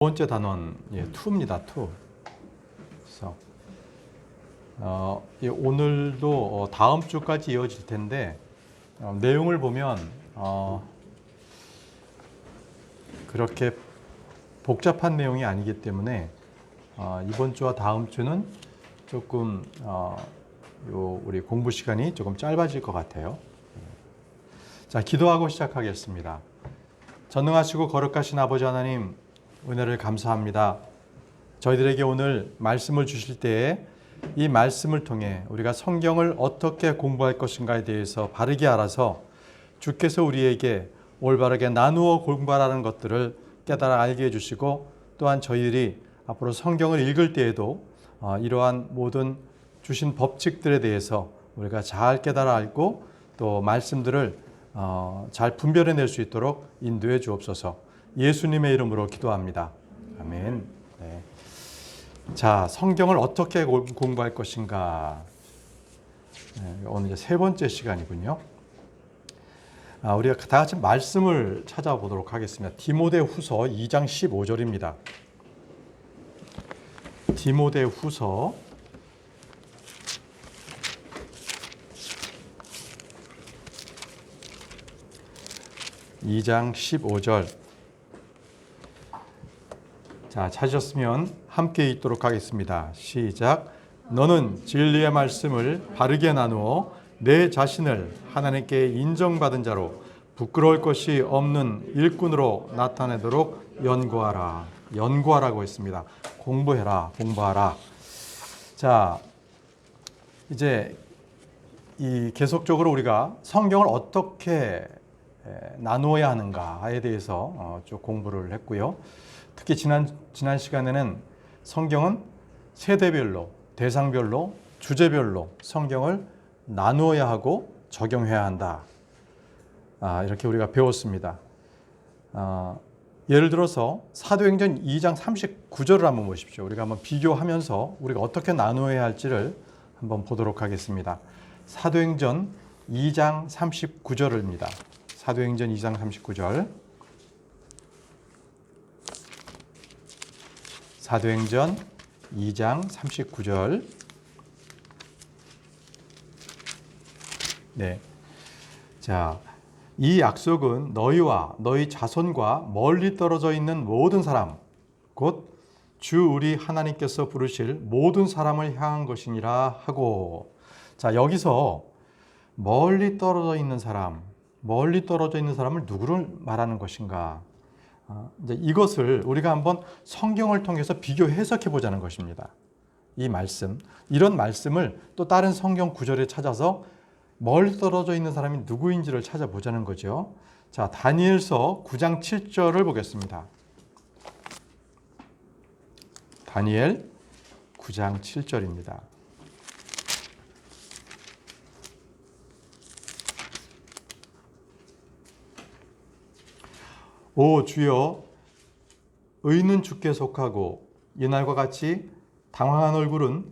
번째 단원, to입니다. to. 그래서 오늘도 다음 주까지 이어질 텐데 내용을 보면 그렇게 복잡한 내용이 아니기 때문에 이번 주와 다음 주는 조금 우리 공부 시간이 조금 짧아질 것 같아요. 자, 기도하고 시작하겠습니다. 전능하시고 거룩하신 아버지 하나님, 은혜를 감사합니다. 저희들에게 오늘 말씀을 주실 때에 이 말씀을 통해 우리가 성경을 어떻게 공부할 것인가에 대해서 바르게 알아서 주께서 우리에게 올바르게 나누어 공부하라는 것들을 깨달아 알게 해주시고, 또한 저희들이 앞으로 성경을 읽을 때에도 이러한 모든 주신 법칙들에 대해서 우리가 잘 깨달아 알고 또 말씀들을 잘 분별해낼 수 있도록 인도해 주옵소서. 예수님의 이름으로 기도합니다. 아멘. 네. 자, 성경을 어떻게 공부할 것인가. 오늘 이제 세 번째 시간이군요. 우리가 다 같이 말씀을 찾아보도록 하겠습니다. 디모데후서 2장 15절입니다. 디모데후서 2장 15절. 자, 찾으셨으면 함께 읽도록 하겠습니다. 시작. 너는 진리의 말씀을 바르게 나누어 내 자신을 하나님께 인정받은 자로 부끄러울 것이 없는 일꾼으로 나타내도록 연구하라. 연구하라고 했습니다. 공부해라, 공부하라. 자, 이제 계속적으로 우리가 성경을 어떻게 나누어야 하는가에 대해서 쭉 공부를 했고요. 특히 지난 시간에는 성경은 세대별로, 대상별로, 주제별로 성경을 나누어야 하고 적용해야 한다. 이렇게 우리가 배웠습니다. 예를 들어서 사도행전 2장 39절을 한번 보십시오. 우리가 한번 비교하면서 우리가 어떻게 나누어야 할지를 한번 보도록 하겠습니다. 사도행전 2장 39절입니다. 사도행전 2장 39절. 사도행전 2장 39절. 네. 자, 이 약속은 너희와 너희 자손과 멀리 떨어져 있는 모든 사람, 곧 주 우리 하나님께서 부르실 모든 사람을 향한 것이니라 하고. 자, 여기서 멀리 떨어져 있는 사람, 멀리 떨어져 있는 사람을 누구를 말하는 것인가? 이제 이것을 우리가 한번 성경을 통해서 비교 해석해 보자는 것입니다. 이 말씀, 이런 말씀을 또 다른 성경 구절에 찾아서 멀리 떨어져 있는 사람이 누구인지를 찾아보자는 거죠. 자, 다니엘서 9장 7절을 보겠습니다. 다니엘 9장 7절입니다. 오 주여, 의는 주께 속하고 이날과 같이 당황한 얼굴은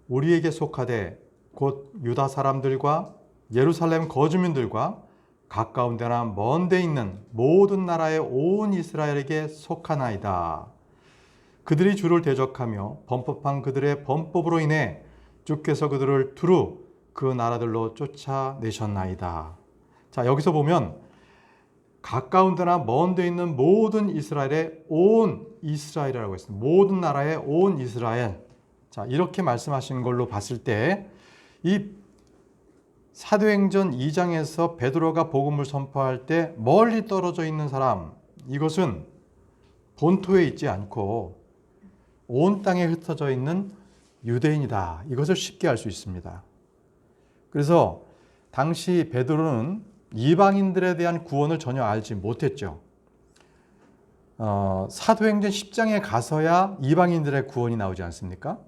우리에게 속하되 곧 유다 사람들과 예루살렘 거주민들과 가까운 데나 먼 데 있는 모든 나라의 온 이스라엘에게 속하나이다. 그들이 주를 대적하며 범법한 그들의 범법으로 인해 주께서 그들을 두루 그 나라들로 쫓아내셨나이다. 자, 여기서 보면 가까운 데나 먼 데 있는 모든 이스라엘의 온 이스라엘이라고 했습니다. 모든 나라의 온 이스라엘. 자, 이렇게 말씀하신 걸로 봤을 때 이 사도행전 2장에서 베드로가 복음을 선포할 때 멀리 떨어져 있는 사람, 이것은 본토에 있지 않고 온 땅에 흩어져 있는 유대인이다. 이것을 쉽게 알 수 있습니다. 그래서 당시 베드로는 이방인들에 대한 구원을 전혀 알지 못했죠. 사도행전 10장에 가서야 이방인들의 구원이 나오지 않습니까?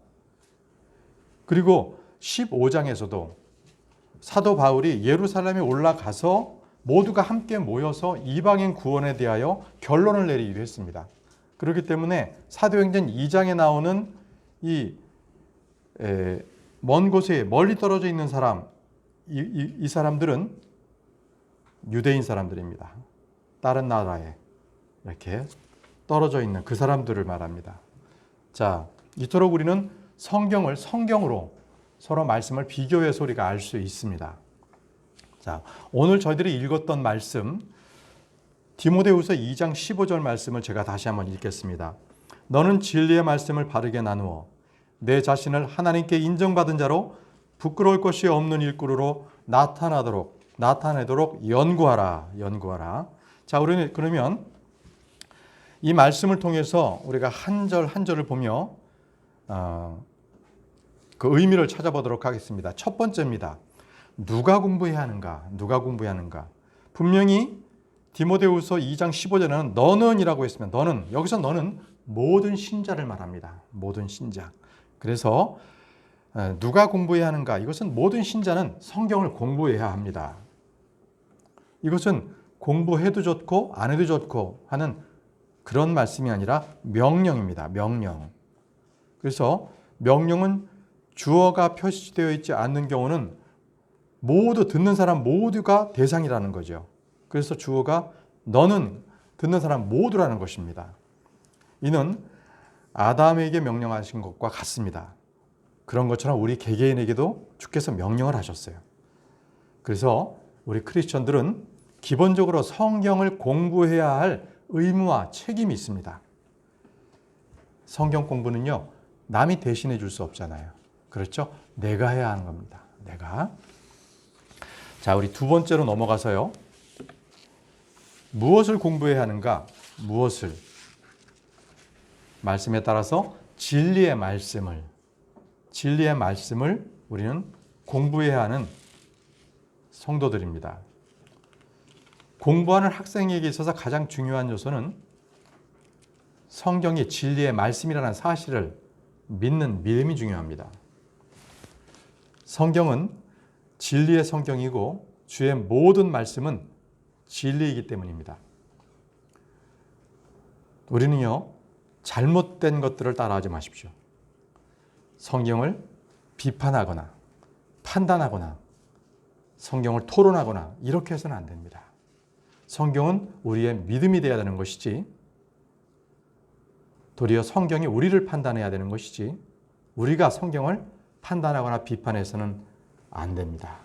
그리고 15장에서도 사도 바울이 예루살렘에 올라가서 모두가 함께 모여서 이방인 구원에 대하여 결론을 내리기로 했습니다. 그렇기 때문에 사도행전 2장에 나오는 먼 곳에 멀리 떨어져 있는 사람, 이 사람들은 유대인 사람들입니다. 다른 나라에 이렇게 떨어져 있는 그 사람들을 말합니다. 자, 이토록 우리는 성경을 성경으로 서로 말씀을 비교해서 우리가 알 수 있습니다. 자, 오늘 저희들이 읽었던 말씀 디모데후서 2장 15절 말씀을 제가 다시 한번 읽겠습니다. 너는 진리의 말씀을 바르게 나누어 내 자신을 하나님께 인정받은 자로 부끄러울 것이 없는 일꾼으로 나타내도록 연구하라. 자, 우리는 그러면 이 말씀을 통해서 우리가 한 절 한 절을 보며 그 의미를 찾아보도록 하겠습니다. 첫 번째입니다. 누가 공부해야 하는가? 분명히 디모데후서 2장 15절에는 너는이라고 했으면 여기서 너는 모든 신자를 말합니다. 모든 신자. 그래서 누가 공부해야 하는가? 이것은 모든 신자는 성경을 공부해야 합니다. 이것은 공부해도 좋고 안 해도 좋고 하는 그런 말씀이 아니라 명령입니다. 명령. 그래서 명령은 주어가 표시되어 있지 않는 경우는 모두 듣는 사람 모두가 대상이라는 거죠. 그래서 주어가 너는 듣는 사람 모두라는 것입니다. 이는 아담에게 명령하신 것과 같습니다. 그런 것처럼 우리 개개인에게도 주께서 명령을 하셨어요. 그래서 우리 크리스천들은 기본적으로 성경을 공부해야 할 의무와 책임이 있습니다. 성경 공부는요, 남이 대신해 줄 수 없잖아요. 그렇죠? 내가 해야 하는 겁니다. 내가. 자, 우리 두 번째로 넘어가서요. 무엇을 공부해야 하는가? 무엇을? 말씀에 따라서 진리의 말씀을 우리는 공부해야 하는 성도들입니다. 공부하는 학생에게 있어서 가장 중요한 요소는 성경이 진리의 말씀이라는 사실을 믿는 믿음이 중요합니다. 성경은 진리의 성경이고 주의 모든 말씀은 진리이기 때문입니다. 우리는요, 잘못된 것들을 따라하지 마십시오. 성경을 비판하거나 판단하거나 성경을 토론하거나 이렇게 해서는 안 됩니다. 성경은 우리의 믿음이 되어야 되는 것이지 도리어 성경이 우리를 판단해야 되는 것이지 우리가 성경을 판단하거나 비판해서는 안 됩니다.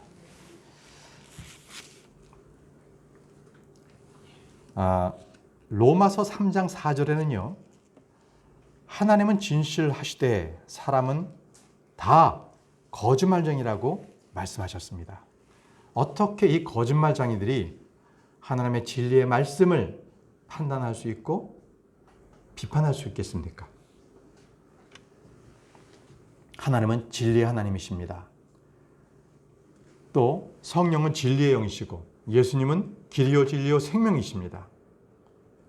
로마서 3장 4절에는요. 하나님은 진실하시되 사람은 다 거짓말쟁이라고 말씀하셨습니다. 어떻게 이 거짓말쟁이들이 하나님의 진리의 말씀을 판단할 수 있고 비판할 수 있겠습니까? 하나님은 진리의 하나님이십니다. 또 성령은 진리의 영이시고 예수님은 길이요 진리요 생명이십니다.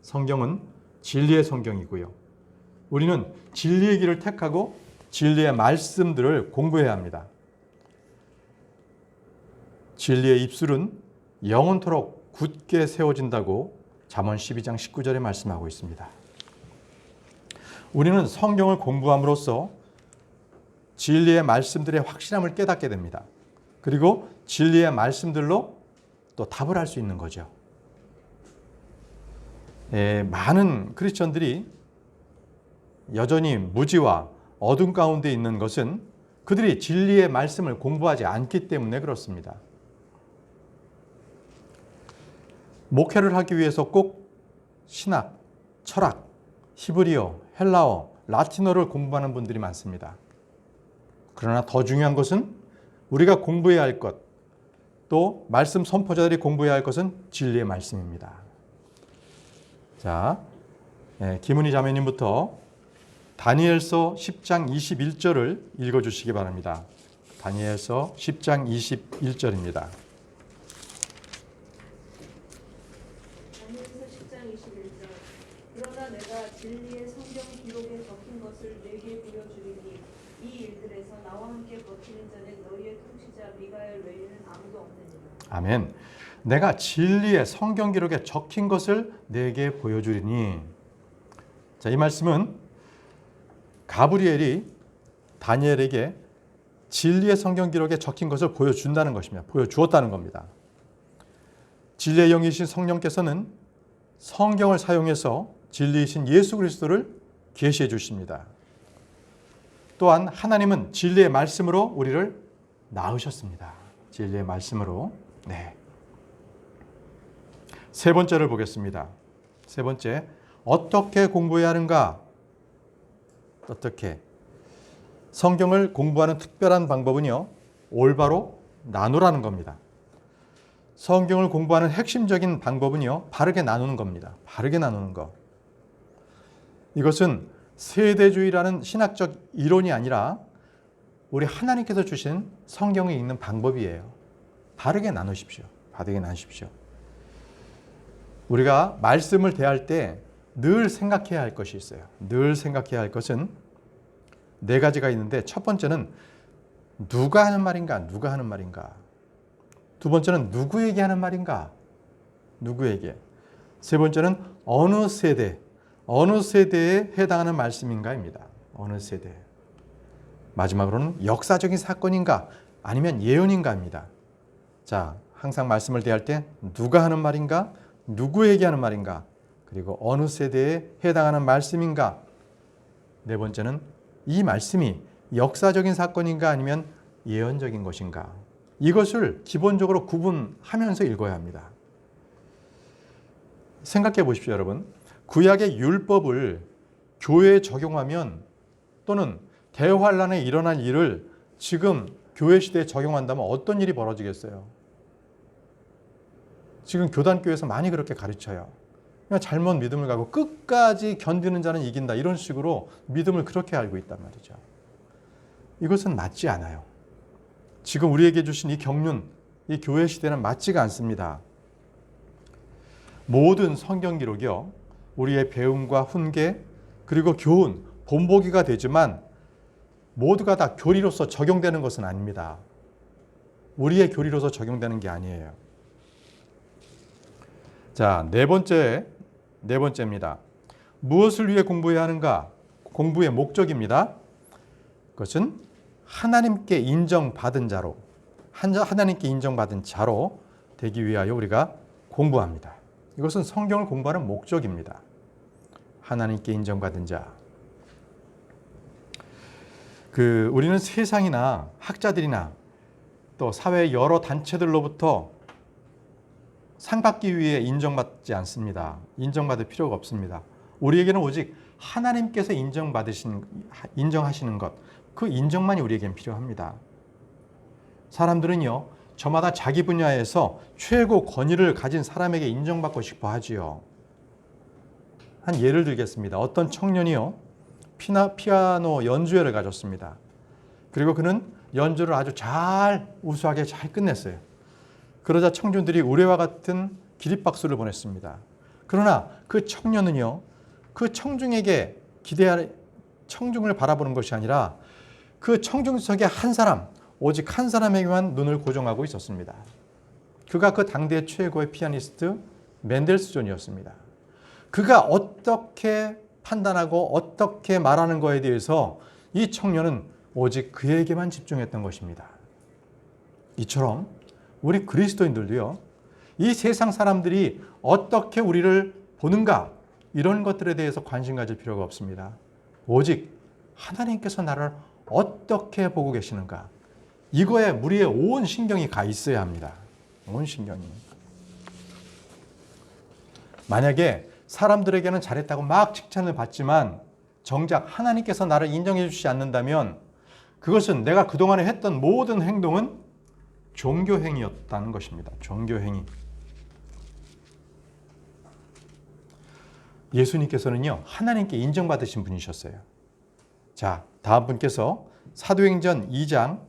성경은 진리의 성경이고요. 우리는 진리의 길을 택하고 진리의 말씀들을 공부해야 합니다. 진리의 입술은 영원토록 굳게 세워진다고 잠언 12장 19절에 말씀하고 있습니다. 우리는 성경을 공부함으로써 진리의 말씀들의 확실함을 깨닫게 됩니다. 그리고 진리의 말씀들로 또 답을 할 수 있는 거죠. 많은 크리스천들이 여전히 무지와 어둠 가운데 있는 것은 그들이 진리의 말씀을 공부하지 않기 때문에 그렇습니다. 목회를 하기 위해서 꼭 신학, 철학, 히브리어, 헬라어, 라틴어를 공부하는 분들이 많습니다. 그러나 더 중요한 것은 우리가 공부해야 할 것, 또 말씀 선포자들이 공부해야 할 것은 진리의 말씀입니다. 자, 김은희 자매님부터 다니엘서 10장 21절을 읽어주시기 바랍니다. 다니엘서 10장 21절입니다. 다니엘서 10장 21절. 그러나 내가 진리의 성경 기록에 적힌 것을 내게 보여주리니 이 일들에서 나와 함께 버티는 자는 너희의 통치자 미가엘 외에는 아무도 없느니라. 아멘. 내가 진리의 성경 기록에 적힌 것을 내게 보여주리니. 자, 이 말씀은 가브리엘이 다니엘에게 진리의 성경 기록에 적힌 것을 보여준다는 것입니다. 보여주었다는 겁니다. 진리의 영이신 성령께서는 성경을 사용해서 진리이신 예수 그리스도를 계시해 주십니다. 또한 하나님은 진리의 말씀으로 우리를 낳으셨습니다. 진리의 말씀으로. 네. 세 번째를 보겠습니다. 세 번째, 어떻게 공부해야 하는가? 어떻게? 성경을 공부하는 특별한 방법은요, 올바로 나누라는 겁니다. 성경을 공부하는 핵심적인 방법은요, 바르게 나누는 겁니다. 바르게 나누는 거. 이것은 세대주의라는 신학적 이론이 아니라 우리 하나님께서 주신 성경을 읽는 방법이에요. 바르게 나누십시오. 바르게 나누십시오. 우리가 말씀을 대할 때 늘 생각해야 할 것이 있어요. 늘 생각해야 할 것은 네 가지가 있는데, 첫 번째는 누가 하는 말인가? 누가 하는 말인가? 두 번째는 누구에게 하는 말인가? 누구에게? 세 번째는 어느 세대, 어느 세대에 해당하는 말씀인가입니다. 어느 세대. 마지막으로는 역사적인 사건인가? 아니면 예언인가입니다. 자, 항상 말씀을 대할 때 누가 하는 말인가? 누구에게 하는 말인가? 그리고 어느 세대에 해당하는 말씀인가? 네 번째는 이 말씀이 역사적인 사건인가 아니면 예언적인 것인가? 이것을 기본적으로 구분하면서 읽어야 합니다. 생각해 보십시오, 여러분. 구약의 율법을 교회에 적용하면, 또는 대환란에 일어난 일을 지금 교회 시대에 적용한다면 어떤 일이 벌어지겠어요? 지금 교단교회에서 많이 그렇게 가르쳐요. 그냥 잘못 믿음을 가고 끝까지 견디는 자는 이긴다, 이런 식으로 믿음을 그렇게 알고 있단 말이죠. 이것은 맞지 않아요. 지금 우리에게 주신 이 경륜, 이 교회 시대는 맞지가 않습니다. 모든 성경 기록이요, 우리의 배움과 훈계 그리고 교훈, 본보기가 되지만 모두가 다 교리로서 적용되는 것은 아닙니다. 우리의 교리로서 적용되는 게 아니에요. 자, 네 번째입니다. 무엇을 위해 공부해야 하는가? 공부의 목적입니다. 그것은 하나님께 인정받은 자로, 하나님께 인정받은 자로 되기 위하여 우리가 공부합니다. 이것은 성경을 공부하는 목적입니다. 하나님께 인정받은 자. 우리는 세상이나 학자들이나 또 사회의 여러 단체들로부터 상 받기 위해 인정받지 않습니다. 인정받을 필요가 없습니다. 우리에게는 오직 하나님께서 인정하시는 것, 그 인정만이 우리에겐 필요합니다. 사람들은요, 저마다 자기 분야에서 최고 권위를 가진 사람에게 인정받고 싶어 하지요. 한 예를 들겠습니다. 어떤 청년이요, 피아노 연주회를 가졌습니다. 그리고 그는 연주를 아주 우수하게 잘 끝냈어요. 그러자 청중들이 우레와 같은 기립박수를 보냈습니다. 그러나 그 청년은요, 그 청중에게 청중을 바라보는 것이 아니라 그 청중 속에 한 사람, 오직 한 사람에게만 눈을 고정하고 있었습니다. 그가 그 당대 최고의 피아니스트 멘델스존이었습니다. 그가 어떻게 판단하고 어떻게 말하는 것에 대해서 이 청년은 오직 그에게만 집중했던 것입니다. 이처럼 우리 그리스도인들도요, 이 세상 사람들이 어떻게 우리를 보는가, 이런 것들에 대해서 관심 가질 필요가 없습니다. 오직 하나님께서 나를 어떻게 보고 계시는가, 이거에 우리의 온 신경이 가 있어야 합니다. 온 신경이. 만약에 사람들에게는 잘했다고 막 칭찬을 받지만 정작 하나님께서 나를 인정해 주시지 않는다면 그것은 내가 그동안에 했던 모든 행동은 종교행위였다는 것입니다. 종교행위. 예수님께서는요, 하나님께 인정받으신 분이셨어요. 자, 다음 분께서 사도행전 2장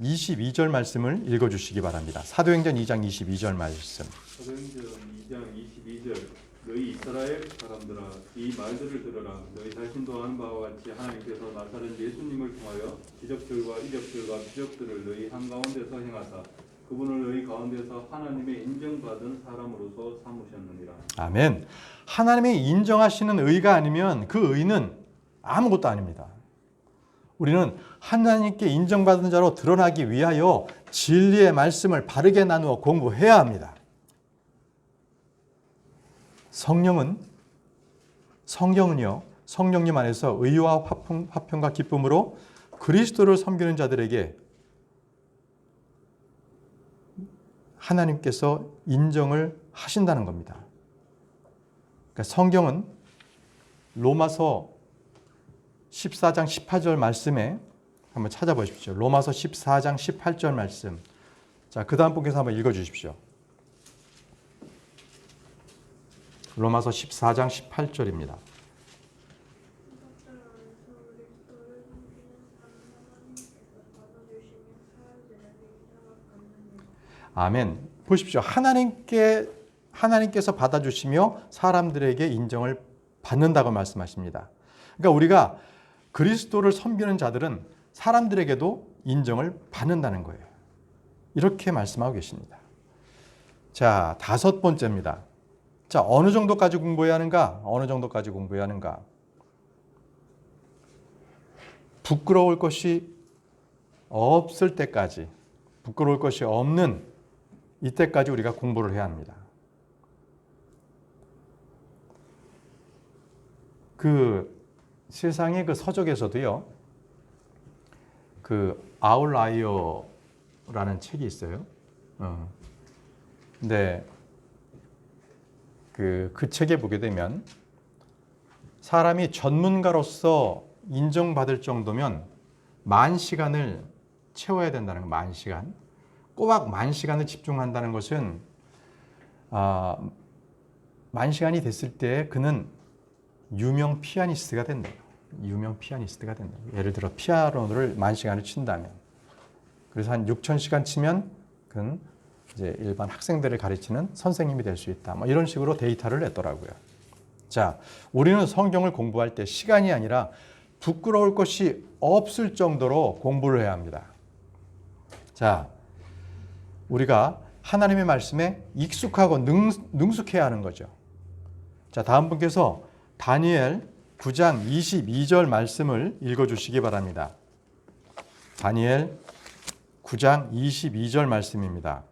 22절 말씀을 읽어주시기 바랍니다. 사도행전 2장 22절 말씀. 사도행전 2장 22절. 너희 이스라엘 사람들아, 이 말들을 들으라. 너희 자신도 아는 바와 같이 하나님께서 나사렛 예수님을 통하여 기적들과 이적들과 기적들을 너희 한가운데서 행하사 그분을 너희 가운데서 하나님의 인정받은 사람으로서 삼으셨느니라. 아멘. 하나님이 인정하시는 의가 아니면 그 의는 아무것도 아닙니다. 우리는 하나님께 인정받은 자로 드러나기 위하여 진리의 말씀을 바르게 나누어 공부해야 합니다. 성령은 성경은요, 성령님 안에서 의와 화평과 기쁨으로 그리스도를 섬기는 자들에게 하나님께서 인정을 하신다는 겁니다. 그러니까 성경은 로마서 14장 18절 말씀에 한번 찾아보십시오. 로마서 14장 18절 말씀. 자, 그 다음 분께서 한번 읽어주십시오. 로마서 14장 18절입니다. 아멘. 보십시오. 하나님께서 받아주시며 사람들에게 인정을 받는다고 말씀하십니다. 그러니까 우리가 그리스도를 섬기는 자들은 사람들에게도 인정을 받는다는 거예요. 이렇게 말씀하고 계십니다. 자, 5번째입니다. 자, 어느 정도까지 공부해야 하는가? 어느 정도까지 공부해야 하는가? 부끄러울 것이 없을 때까지, 부끄러울 것이 없는 이때까지 우리가 공부를 해야 합니다. 그 세상의 그 서적에서도요, 그 아웃라이어라는 책이 있어요. 근데 그 책에 보게 되면 사람이 전문가로서 인정받을 정도면 10,000시간을 채워야 된다는 거, 10,000시간. 꼬박 10,000시간을 집중한다는 것은 10,000시간이 됐을 때 그는 유명 피아니스트가 된다. 유명 피아니스트가 된다. 예를 들어 피아노를 10,000시간을 친다면, 그래서 한 6,000시간 치면 그는 이제 일반 학생들을 가르치는 선생님이 될 수 있다. 뭐 이런 식으로 데이터를 냈더라고요. 자, 우리는 성경을 공부할 때 시간이 아니라 부끄러울 것이 없을 정도로 공부를 해야 합니다. 자, 우리가 하나님의 말씀에 익숙하고 능숙해야 하는 거죠. 자, 다음 분께서 다니엘 9장 22절 말씀을 읽어주시기 바랍니다. 다니엘 9장 22절 말씀입니다.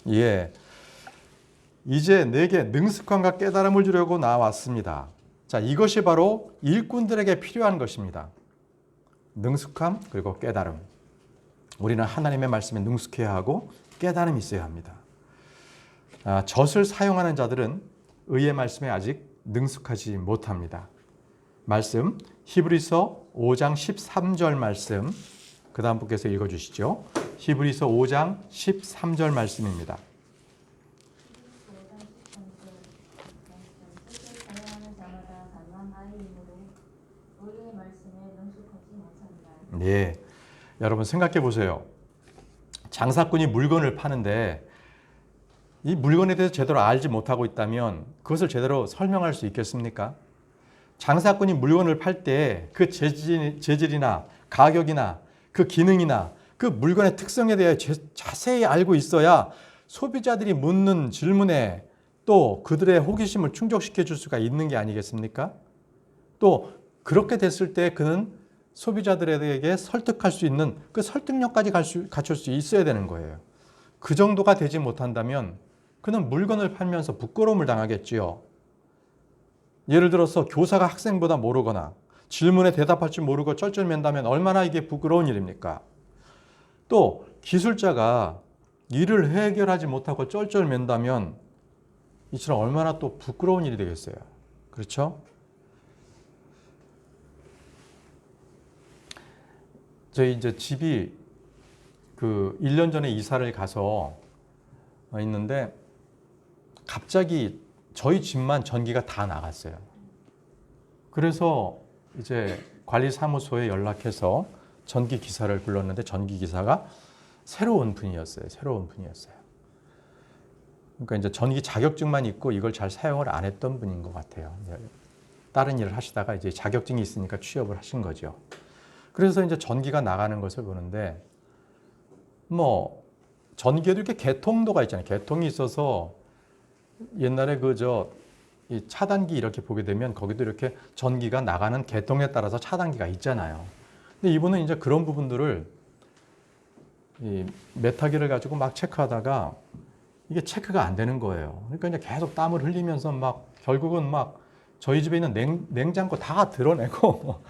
예, 이제 내게 능숙함과 깨달음을 주려고 나왔습니다. 자, 이것이 바로 일꾼들에게 필요한 것입니다. 능숙함 그리고 깨달음. 우리는 하나님의 말씀에 능숙해야 하고 깨달음이 있어야 합니다. 젖을 사용하는 자들은 의의 말씀에 아직 능숙하지 못합니다. 말씀 히브리서 5장 13절 말씀, 그 다음 분께서 읽어주시죠. 히브리서 5장 13절 말씀입니다. 예, 여러분 생각해 보세요. 장사꾼이 물건을 파는데 이 물건에 대해서 제대로 알지 못하고 있다면 그것을 제대로 설명할 수 있겠습니까? 장사꾼이 물건을 팔 때 그 재질이나 가격이나 그 기능이나 그 물건의 특성에 대해 자세히 알고 있어야 소비자들이 묻는 질문에 또 그들의 호기심을 충족시켜 줄 수가 있는 게 아니겠습니까? 또 그렇게 됐을 때 그는 소비자들에게 설득할 수 있는 그 설득력까지 갖출 수 있어야 되는 거예요. 그 정도가 되지 못한다면 그는 물건을 팔면서 부끄러움을 당하겠지요. 예를 들어서 교사가 학생보다 모르거나 질문에 대답할 줄 모르고 쩔쩔맨다면 얼마나 이게 부끄러운 일입니까? 또 기술자가 일을 해결하지 못하고 쩔쩔맨다면 이처럼 얼마나 또 부끄러운 일이 되겠어요. 그렇죠? 저희 이제 집이 그 1년 전에 이사를 가서 있는데 갑자기 저희 집만 전기가 다 나갔어요. 그래서 이제 관리사무소에 연락해서 전기 기사를 불렀는데 전기 기사가 새로운 분이었어요. 그러니까 이제 전기 자격증만 있고 이걸 잘 사용을 안 했던 분인 것 같아요. 다른 일을 하시다가 이제 자격증이 있으니까 취업을 하신 거죠. 그래서 이제 전기가 나가는 것을 보는데 뭐 전기에도 이렇게 개통도가 있잖아요. 개통이 있어서 옛날에 이 차단기 이렇게 보게 되면 거기도 이렇게 전기가 나가는 개통에 따라서 차단기가 있잖아요. 근데 이분은 이제 그런 부분들을 이 메타기를 가지고 막 체크하다가 이게 체크가 안 되는 거예요. 그러니까 이제 계속 땀을 흘리면서 막 결국은 막 저희 집에 있는 냉장고 다 드러내고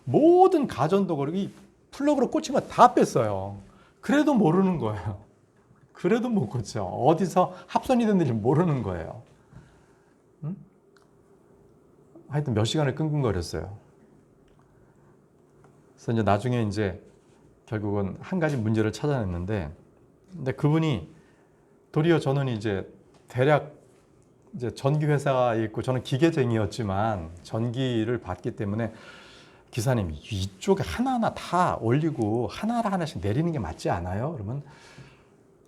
모든 가전도구 이 플러그로 꽂힌 거 다 뺐어요. 그래도 모르는 거예요. 그래도 못 고쳐. 어디서 합선이 됐는지 모르는 거예요. 응? 하여튼 몇 시간을 끙끙거렸어요. 그래서 이제 나중에 이제 결국은 한 가지 문제를 찾아냈는데, 근데 그분이 도리어 저는 이제 대략 이제 전기 회사가 있고 저는 기계쟁이였지만 전기를 받기 때문에 기사님 이쪽에 하나하나 다 올리고 하나씩 내리는 게 맞지 않아요? 그러면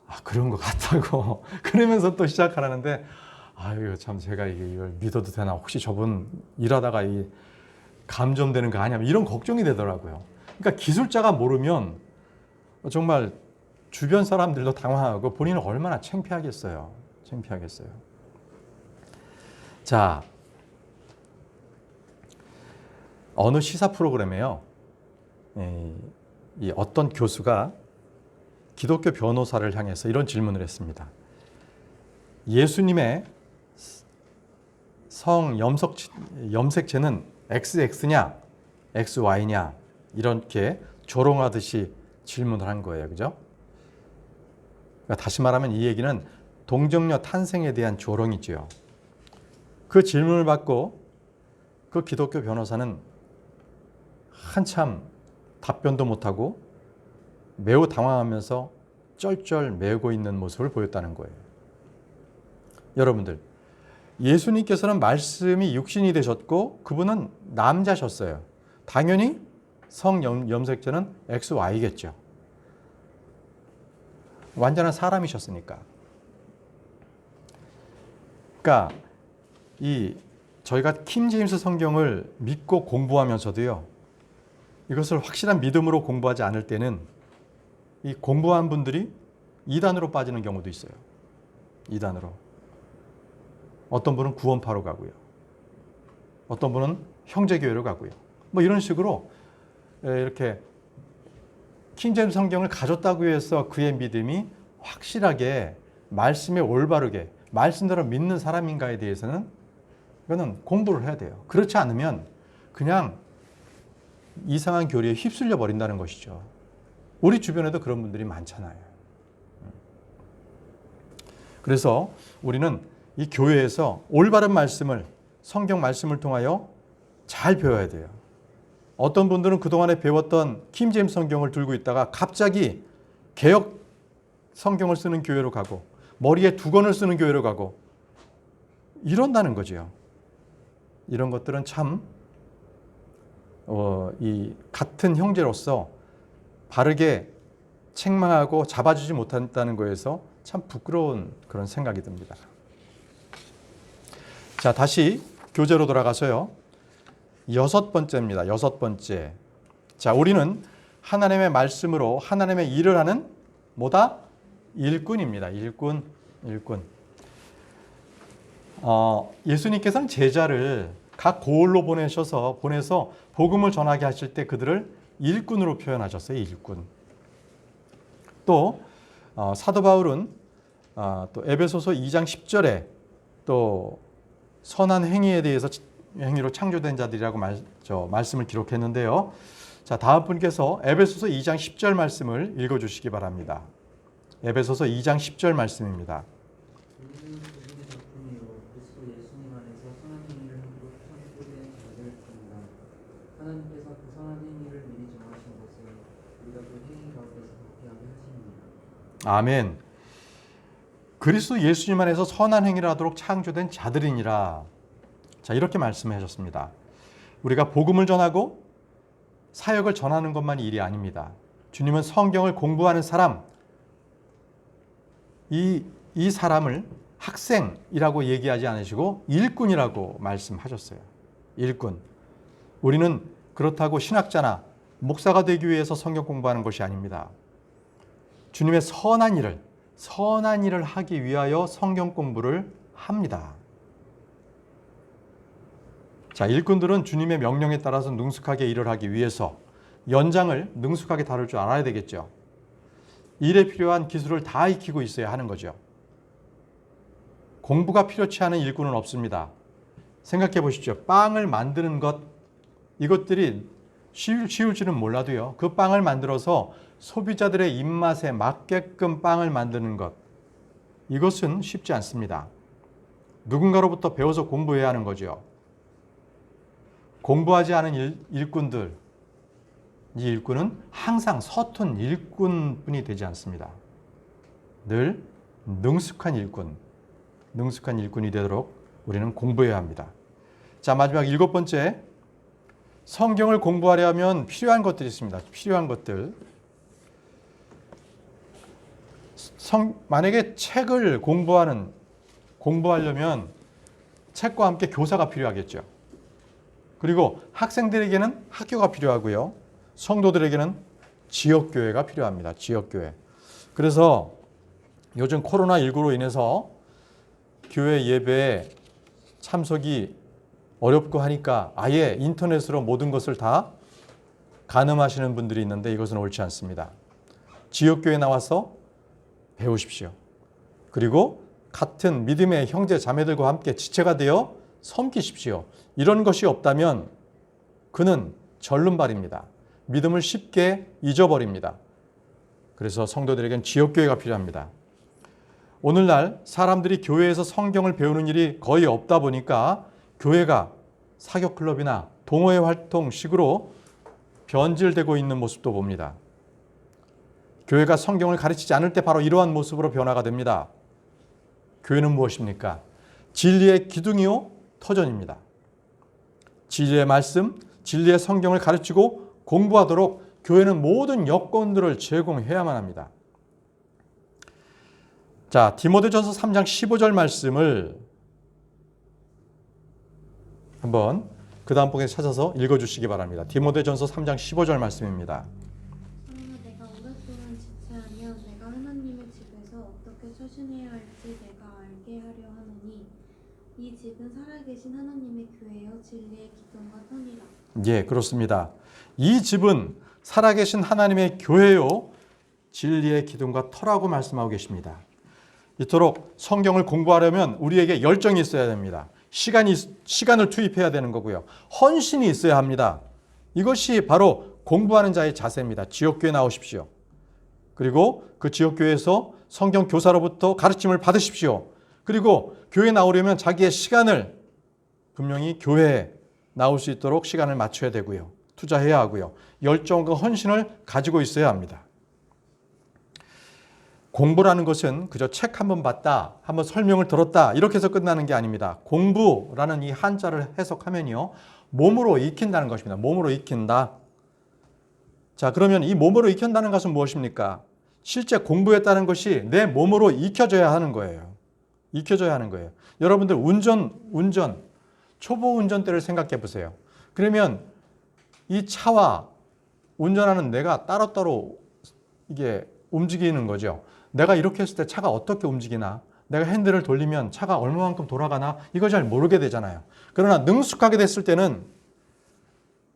아 그런 것 같다고 그러면서 또 시작하라는데 아유 참 제가 이걸 믿어도 되나 혹시 저분 일하다가 이 감점되는 거 아니야 이런 걱정이 되더라고요. 그러니까 기술자가 모르면 정말 주변 사람들도 당황하고 본인은 얼마나 창피하겠어요. 창피하겠어요. 자, 어느 시사 프로그램에요. 이 어떤 교수가 기독교 변호사를 향해서 이런 질문을 했습니다. 예수님의 성 염색체는 XX냐, XY냐 이렇게 조롱하듯이 질문을 한 거예요. 그죠? 그러니까 다시 말하면 이 얘기는 동정녀 탄생에 대한 조롱이지요. 그 질문을 받고 그 기독교 변호사는 한참 답변도 못하고 매우 당황하면서 쩔쩔 매고 있는 모습을 보였다는 거예요. 여러분들, 예수님께서는 말씀이 육신이 되셨고 그분은 남자셨어요. 당연히 성염색체는 XY겠죠. 완전한 사람이셨으니까. 그러니까 저희가 킹 제임스 성경을 믿고 공부하면서도요. 이것을 확실한 믿음으로 공부하지 않을 때는 이 공부한 분들이 이단으로 빠지는 경우도 있어요. 이단으로. 어떤 분은 구원파로 가고요. 어떤 분은 형제교회로 가고요. 뭐 이런 식으로 이렇게 킹제임스 성경을 가졌다고 해서 그의 믿음이 확실하게 말씀에 올바르게 말씀대로 믿는 사람인가에 대해서는 이거는 공부를 해야 돼요. 그렇지 않으면 그냥 이상한 교리에 휩쓸려 버린다는 것이죠. 우리 주변에도 그런 분들이 많잖아요. 그래서 우리는 이 교회에서 올바른 말씀을 성경 말씀을 통하여 잘 배워야 돼요. 어떤 분들은 그동안에 배웠던 킹 제임스 성경을 들고 있다가 갑자기 개역 성경을 쓰는 교회로 가고 머리에 두건을 쓰는 교회로 가고 이런다는 거죠. 이런 것들은 참 이 같은 형제로서 바르게 책망하고 잡아주지 못한다는 거에서 참 부끄러운 그런 생각이 듭니다. 자, 다시 교재로 돌아가서요. 6번째입니다. 6번째. 자, 우리는 하나님의 말씀으로 하나님의 일을 하는 뭐다? 일꾼입니다. 일꾼. 예수님께서는 제자를 각 고을로 보내서 복음을 전하게 하실 때 그들을 일꾼으로 표현하셨어요. 일꾼. 또 사도 바울은 또 에베소서 2장 10절에 또 선한 행위에 대해서 행위로 창조된 자들이라고 말씀을 기록했는데요. 자, 다음 분께서 에베소서 2장 10절 말씀을 읽어주시기 바랍니다. 에베소서 2장 10절 말씀입니다. 하나님께서 그 선한 행위를 미리 정하신 것을 우리가 그 행위 가운데서 복귀하게 하십니다. 아멘. 그리스도 예수님 안에서 선한 행위를 하도록 창조된 자들이니라. 자, 이렇게 말씀하셨습니다. 우리가 복음을 전하고 사역을 전하는 것만이 일이 아닙니다. 주님은 성경을 공부하는 사람, 이 사람을 학생이라고 얘기하지 않으시고 일꾼이라고 말씀하셨어요. 일꾼. 우리는 그렇다고 신학자나 목사가 되기 위해서 성경 공부하는 것이 아닙니다. 주님의 선한 일을 하기 위하여 성경 공부를 합니다. 자, 일꾼들은 주님의 명령에 따라서 능숙하게 일을 하기 위해서 연장을 능숙하게 다룰 줄 알아야 되겠죠. 일에 필요한 기술을 다 익히고 있어야 하는 거죠. 공부가 필요치 않은 일꾼은 없습니다. 생각해 보십시오. 빵을 만드는 것, 이것들이 쉬울지는 몰라도요. 그 빵을 만들어서 소비자들의 입맛에 맞게끔 빵을 만드는 것, 이것은 쉽지 않습니다. 누군가로부터 배워서 공부해야 하는 거죠. 공부하지 않은 일꾼들, 이 일꾼은 항상 서툰 일꾼뿐이 되지 않습니다. 늘 능숙한 일꾼이 되도록 우리는 공부해야 합니다. 자, 마지막 7번째, 성경을 공부하려면 필요한 것들이 있습니다. 필요한 것들. 만약에 책을 공부하려면 책과 함께 교사가 필요하겠죠. 그리고 학생들에게는 학교가 필요하고요. 성도들에게는 지역교회가 필요합니다. 지역교회. 그래서 요즘 코로나19로 인해서 교회 예배에 참석이 어렵고 하니까 아예 인터넷으로 모든 것을 다 가늠하시는 분들이 있는데 이것은 옳지 않습니다. 지역교회에 나와서 배우십시오. 그리고 같은 믿음의 형제 자매들과 함께 지체가 되어 섬기십시오. 이런 것이 없다면 그는 절름발입니다. 믿음을 쉽게 잊어버립니다. 그래서 성도들에겐 지역교회가 필요합니다. 오늘날 사람들이 교회에서 성경을 배우는 일이 거의 없다 보니까 교회가 사교클럽이나 동호회 활동식으로 변질되고 있는 모습도 봅니다. 교회가 성경을 가르치지 않을 때 바로 이러한 모습으로 변화가 됩니다. 교회는 무엇입니까? 진리의 기둥이요 터전입니다. 진리의 말씀, 진리의 성경을 가르치고 공부하도록 교회는 모든 여건들을 제공해야만 합니다. 자, 디모데전서 3장 15절 말씀을 한번 그 다음 복에 찾아서 읽어주시기 바랍니다. 디모데전서 3장 15절 말씀입니다. 그러나 내가 오랫동안 지체하며 내가 하나님의 집에서 어떻게 처신해야 할지 내가 알게 하려 하노니 이 집은 살아계신 하나님의 교회여 진리의 기둥과 터니라. 예, 그렇습니다. 이 집은 살아계신 하나님의 교회요 진리의 기둥과 터라고 말씀하고 계십니다. 이토록 성경을 공부하려면 우리에게 열정이 있어야 됩니다. 시간을 투입해야 되는 거고요. 헌신이 있어야 합니다. 이것이 바로 공부하는 자의 자세입니다. 지역교회 나오십시오. 그리고 그 지역교회에서 성경 교사로부터 가르침을 받으십시오. 그리고 교회 나오려면 자기의 시간을 분명히 교회에 나올 수 있도록 시간을 맞춰야 되고요. 투자해야 하고요. 열정과 헌신을 가지고 있어야 합니다. 공부라는 것은 그저 책 한 번 봤다, 한번 설명을 들었다 이렇게 해서 끝나는 게 아닙니다. 공부라는 이 한자를 해석하면요. 몸으로 익힌다는 것입니다. 몸으로 익힌다. 자, 그러면 이 몸으로 익힌다는 것은 무엇입니까? 실제 공부했다는 것이 내 몸으로 익혀져야 하는 거예요. 익혀져야 하는 거예요. 여러분들 운전, 초보 운전대를 생각해 보세요. 그러면 이 차와 운전하는 내가 따로따로 이게 움직이는 거죠. 내가 이렇게 했을 때 차가 어떻게 움직이나, 내가 핸들을 돌리면 차가 얼마만큼 돌아가나 이거 잘 모르게 되잖아요. 그러나 능숙하게 됐을 때는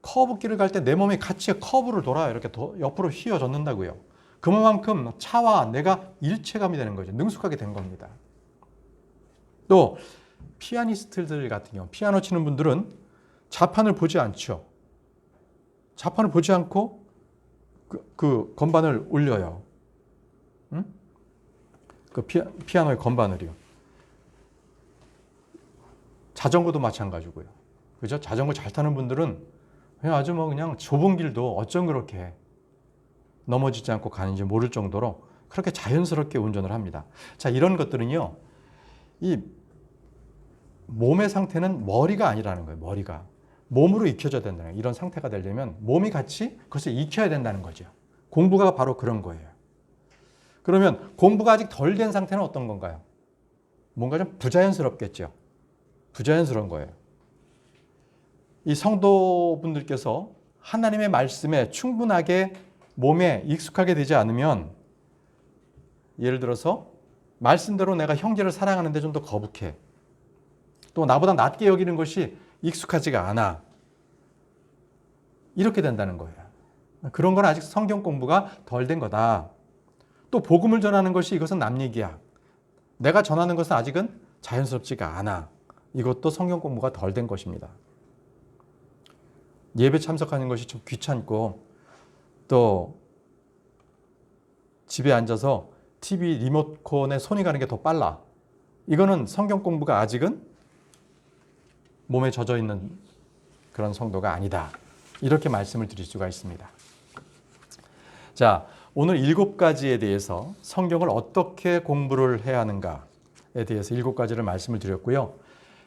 커브길을 갈 때 내 몸이 같이 커브를 돌아요. 이렇게 옆으로 휘어젖는다고요. 그만큼 차와 내가 일체감이 되는 거죠. 능숙하게 된 겁니다. 또 피아니스트들 같은 경우, 피아노 치는 분들은 자판을 보지 않죠. 자판을 보지 않고 그 건반을 울려요. 응? 그 피아노의 건반을요. 자전거도 마찬가지고요. 그죠? 자전거 잘 타는 분들은 그냥 아주 그냥 좁은 길도 어쩜 그렇게 넘어지지 않고 가는지 모를 정도로 그렇게 자연스럽게 운전을 합니다. 자, 이런 것들은요. 이 몸의 상태는 머리가 아니라는 거예요. 머리가. 몸으로 익혀져야 된다는 거예요. 이런 상태가 되려면 몸이 같이 그것을 익혀야 된다는 거죠. 공부가 바로 그런 거예요. 그러면 공부가 아직 덜 된 상태는 어떤 건가요? 뭔가 좀 부자연스럽겠죠. 부자연스러운 거예요. 이 성도분들께서 하나님의 말씀에 충분하게 몸에 익숙하게 되지 않으면 예를 들어서 말씀대로 내가 형제를 사랑하는데 좀 더 거북해. 또 나보다 낮게 여기는 것이 익숙하지가 않아. 이렇게 된다는 거예요. 그런 건 아직 성경 공부가 덜 된 거다. 또 복음을 전하는 것이 이것은 남 얘기야. 내가 전하는 것은 아직은 자연스럽지가 않아. 이것도 성경 공부가 덜 된 것입니다. 예배 참석하는 것이 좀 귀찮고 또 집에 앉아서 TV 리모컨에 손이 가는 게 더 빨라. 이거는 성경 공부가 아직은 몸에 젖어 있는 그런 성도가 아니다. 이렇게 말씀을 드릴 수가 있습니다. 자, 오늘 7가지에 대해서 성경을 어떻게 공부를 해야 하는가에 대해서 7가지를 말씀을 드렸고요.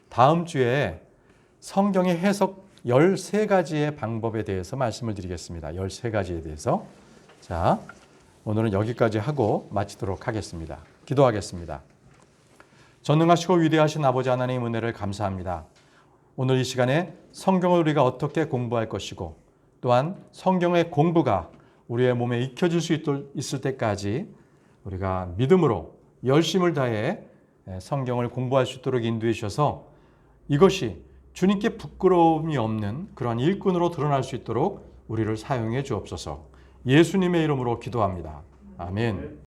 다음 주에 성경의 해석 13가지의 방법에 대해서 말씀을 드리겠습니다. 13가지에 대해서. 자, 오늘은 여기까지 하고 마치도록 하겠습니다. 기도하겠습니다. 전능하시고 위대하신 아버지 하나님의 은혜를 감사합니다. 오늘 이 시간에 성경을 우리가 어떻게 공부할 것이고 또한 성경의 공부가 우리의 몸에 익혀질 수 있을 때까지 우리가 믿음으로 열심을 다해 성경을 공부할 수 있도록 인도해 주셔서 이것이 주님께 부끄러움이 없는 그러한 일꾼으로 드러날 수 있도록 우리를 사용해 주옵소서. 예수님의 이름으로 기도합니다. 아멘.